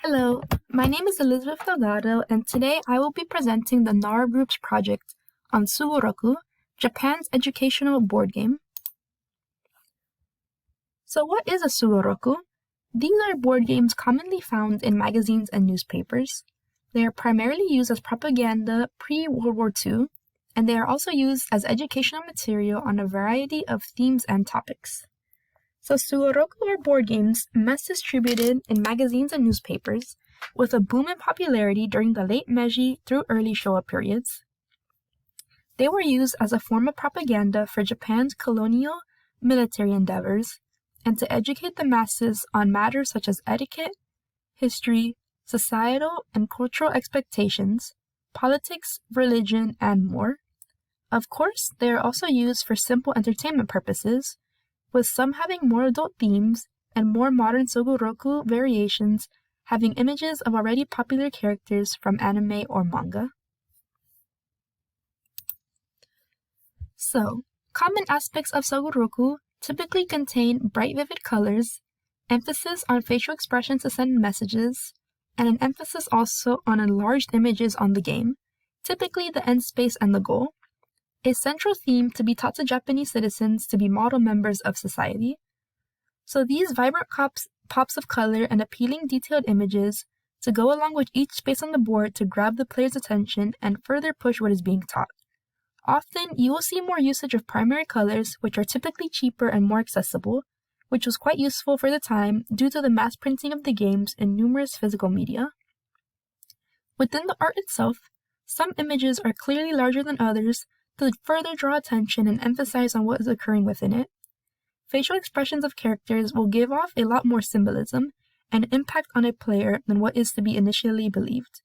Hello, my name is Elizabeth Delgado, and today I will be presenting the Nara Group's project on Sugoroku, Japan's educational board game. So what is a Sugoroku? These are board games commonly found in magazines and newspapers. They are primarily used as propaganda pre-World War II, and they are also used as educational material on a variety of themes and topics. So Sugoroku are board games mass distributed in magazines and newspapers, with a boom in popularity during the late Meiji through early Showa periods. They were used as a form of propaganda for Japan's colonial military endeavors, and to educate the masses on matters such as etiquette, history, societal and cultural expectations, politics, religion, and more. Of course, they are also used for simple entertainment purposes, with some having more adult themes and more modern Sugoroku variations having images of already popular characters from anime or manga. So, common aspects of Sugoroku typically contain bright vivid colors, emphasis on facial expressions to send messages, and an emphasis also on enlarged images on the game, typically the end space and the goal. A central theme to be taught to Japanese citizens to be model members of society. So these vibrant pops of color and appealing detailed images to go along with each space on the board to grab the player's attention and further push what is being taught. Often, you will see more usage of primary colors, which are typically cheaper and more accessible, which was quite useful for the time due to the mass printing of the games in numerous physical media. Within the art itself, some images are clearly larger than others to further draw attention and emphasize on what is occurring within it. Facial expressions of characters will give off a lot more symbolism and impact on a player than what is to be initially believed.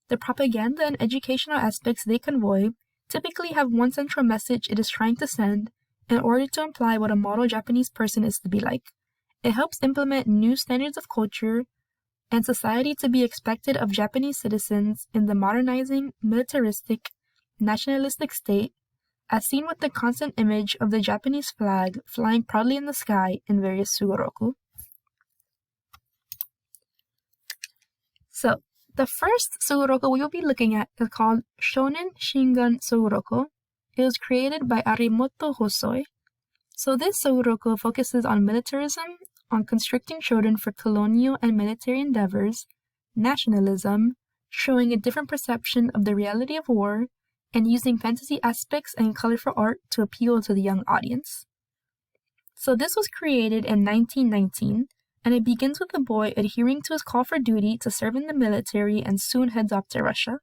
The propaganda and educational aspects they convey typically have one central message it is trying to send in order to imply what a model Japanese person is to be like. It helps implement new standards of culture and society to be expected of Japanese citizens in the modernizing, militaristic, nationalistic state, as seen with the constant image of the Japanese flag flying proudly in the sky in various Sugoroku. So, the first Sugoroku we will be looking at is called Shonen Shingan Sugoroku. It was created by Arimoto Hosoi. So this Sugoroku focuses on militarism, on constricting children for colonial and military endeavors, nationalism, showing a different perception of the reality of war, and using fantasy aspects and colorful art to appeal to the young audience. So this was created in 1919, and it begins with the boy adhering to his call for duty to serve in the military and soon heads off to Russia.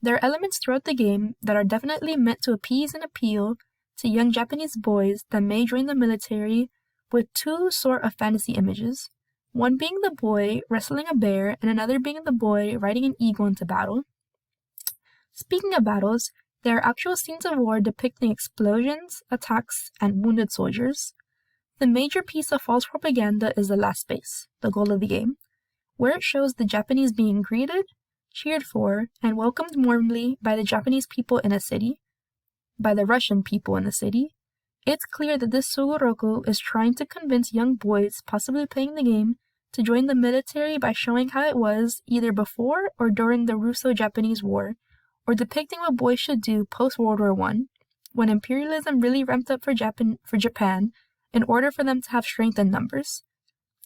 There are elements throughout the game that are definitely meant to appease and appeal to young Japanese boys that may join the military, with two sort of fantasy images, one being the boy wrestling a bear and another being the boy riding an eagle into battle. Speaking of battles, there are actual scenes of war depicting explosions, attacks, and wounded soldiers. The major piece of false propaganda is the last space, the goal of the game, where it shows the Japanese being greeted, cheered for, and welcomed warmly by the Japanese people in a city, by the Russian people in the city. It's clear that this Sugoroku is trying to convince young boys possibly playing the game to join the military by showing how it was either before or during the Russo-Japanese War, or depicting what boys should do post-World War I, when imperialism really ramped up for Japan in order for them to have strength in numbers.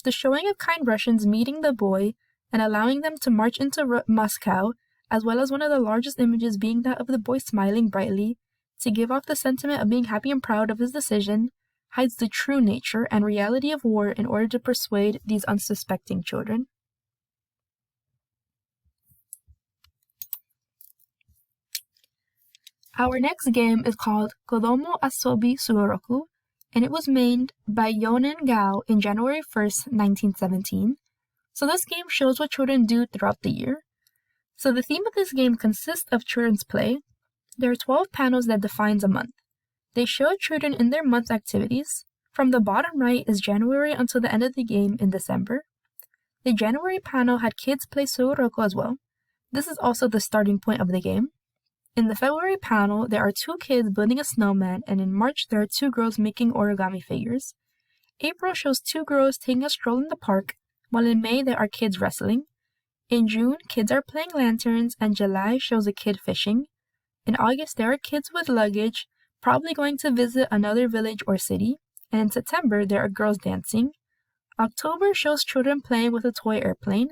The showing of kind Russians meeting the boy and allowing them to march into Moscow, as well as one of the largest images being that of the boy smiling brightly, to give off the sentiment of being happy and proud of his decision, hides the true nature and reality of war in order to persuade these unsuspecting children. Our next game is called Kodomo Asobi Sugoroku, and it was made by Yonen Gao in January 1st, 1917. So this game shows what children do throughout the year. So the theme of this game consists of children's play. There are 12 panels that defines a month. They show children in their month activities. From the bottom right is January until the end of the game in December. The January panel had kids play Sugoroku as well. This is also the starting point of the game. In the February panel, there are 2 kids building a snowman, and in March there are 2 girls making origami figures. April shows 2 girls taking a stroll in the park, while in May there are kids wrestling. In June, kids are playing lanterns, and July shows a kid fishing. In August, there are kids with luggage, probably going to visit another village or city. And in September, there are girls dancing. October shows children playing with a toy airplane.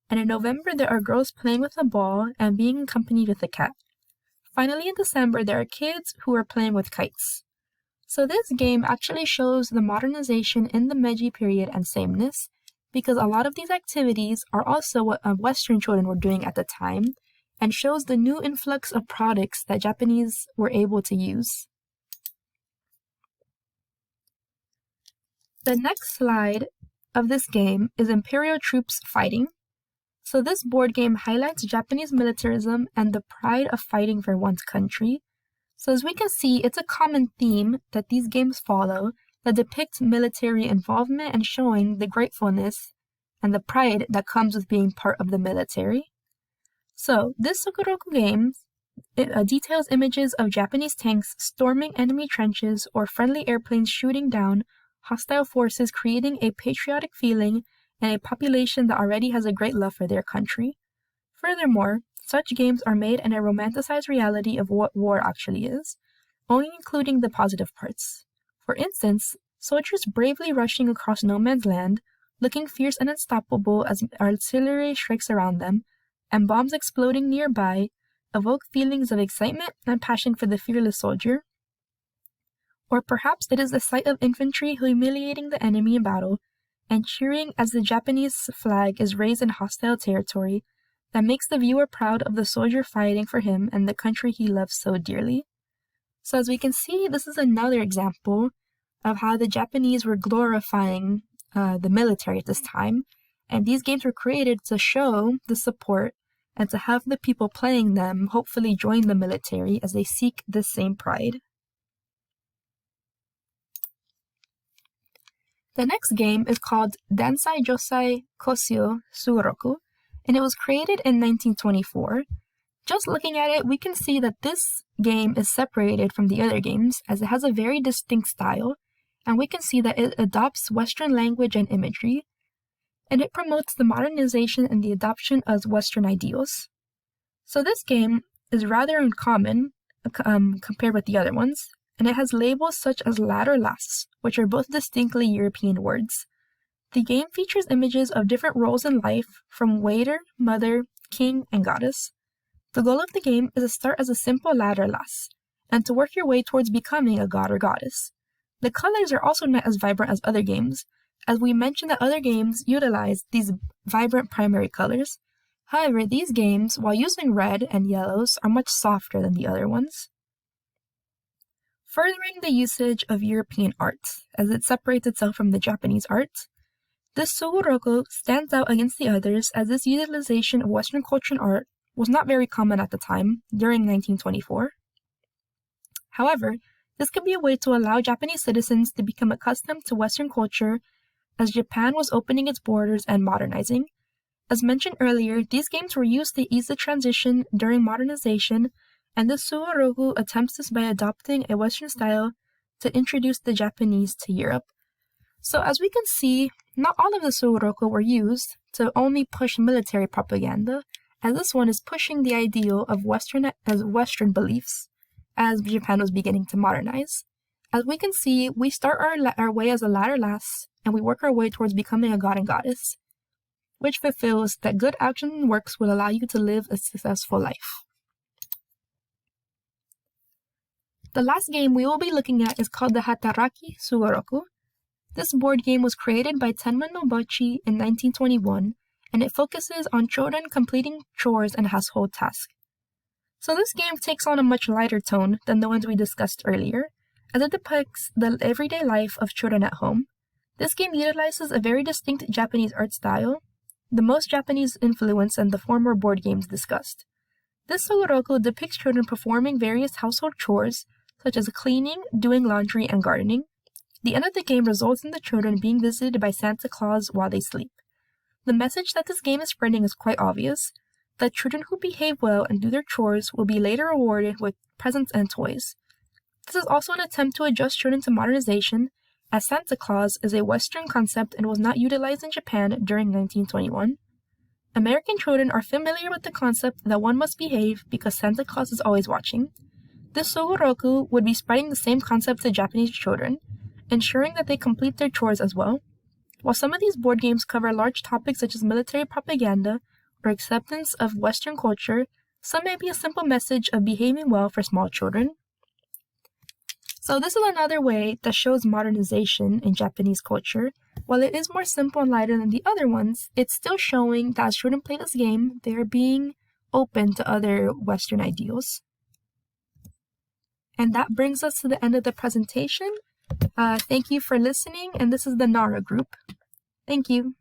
And in November, there are girls playing with a ball and being accompanied with a cat. Finally, in December, there are kids who are playing with kites. So this game actually shows the modernization in the Meiji period and sameness, because a lot of these activities are also what Western children were doing at the time, and shows the new influx of products that Japanese were able to use. The next slide of this game is Imperial Troops Fighting. So this board game highlights Japanese militarism and the pride of fighting for one's country. So as we can see, it's a common theme that these games follow that depicts military involvement and showing the gratefulness and the pride that comes with being part of the military. So this Sugoroku game details images of Japanese tanks storming enemy trenches or friendly airplanes shooting down hostile forces, creating a patriotic feeling and a population that already has a great love for their country. Furthermore, such games are made in a romanticized reality of what war actually is, only including the positive parts. For instance, soldiers bravely rushing across no man's land, looking fierce and unstoppable as artillery strikes around them, and bombs exploding nearby, evoke feelings of excitement and passion for the fearless soldier. Or perhaps it is the sight of infantry humiliating the enemy in battle, and cheering as the Japanese flag is raised in hostile territory that makes the viewer proud of the soldier fighting for him and the country he loves so dearly. So as we can see, this is another example of how the Japanese were glorifying the military at this time, and these games were created to show the support and to have the people playing them hopefully join the military as they seek this same pride. The next game is called Dansai Josai Kosyo Sugoroku, and it was created in 1924. Just looking at it, we can see that this game is separated from the other games as it has a very distinct style, and we can see that it adopts Western language and imagery, and it promotes the modernization and the adoption of Western ideals. So this game is rather uncommon compared with the other ones, and it has labels such as ladder lass, which are both distinctly European words. The game features images of different roles in life, from waiter, mother, king, and goddess. The goal of the game is to start as a simple ladder lass, and to work your way towards becoming a god or goddess. The colors are also not as vibrant as other games, as we mentioned that other games utilize these vibrant primary colors. However, these games, while using red and yellows, are much softer than the other ones. Furthering the usage of European art, as it separates itself from the Japanese art, this Sugoroku stands out against the others as this utilization of Western culture and art was not very common at the time, during 1924. However, this could be a way to allow Japanese citizens to become accustomed to Western culture as Japan was opening its borders and modernizing. As mentioned earlier, these games were used to ease the transition during modernization, and this Sugoroku attempts this by adopting a Western style to introduce the Japanese to Europe. So as we can see, not all of the Sugoroku were used to only push military propaganda, as this one is pushing the ideal of Western beliefs as Japan was beginning to modernize. As we can see, we start our way as a ladder lass, and we work our way towards becoming a god and goddess, which fulfills that good action and works will allow you to live a successful life. The last game we will be looking at is called the Hataraki Sugoroku. This board game was created by Tenma Nobuchi in 1921, and it focuses on children completing chores and household tasks. So this game takes on a much lighter tone than the ones we discussed earlier, as it depicts the everyday life of children at home. This game utilizes a very distinct Japanese art style, the most Japanese influence than the former board games discussed. This Sugoroku depicts children performing various household chores, such as cleaning, doing laundry, and gardening. The end of the game results in the children being visited by Santa Claus while they sleep. The message that this game is spreading is quite obvious, that children who behave well and do their chores will be later rewarded with presents and toys. This is also an attempt to adjust children to modernization, as Santa Claus is a Western concept and was not utilized in Japan during 1921. American children are familiar with the concept that one must behave because Santa Claus is always watching. This Sugoroku would be spreading the same concept to Japanese children, ensuring that they complete their chores as well. While some of these board games cover large topics such as military propaganda or acceptance of Western culture, some may be a simple message of behaving well for small children. So this is another way that shows modernization in Japanese culture. While it is more simple and lighter than the other ones, it's still showing that as children play this game, they are being open to other Western ideals. And that brings us to the end of the presentation. Thank you for listening, and this is the Nara group. Thank you.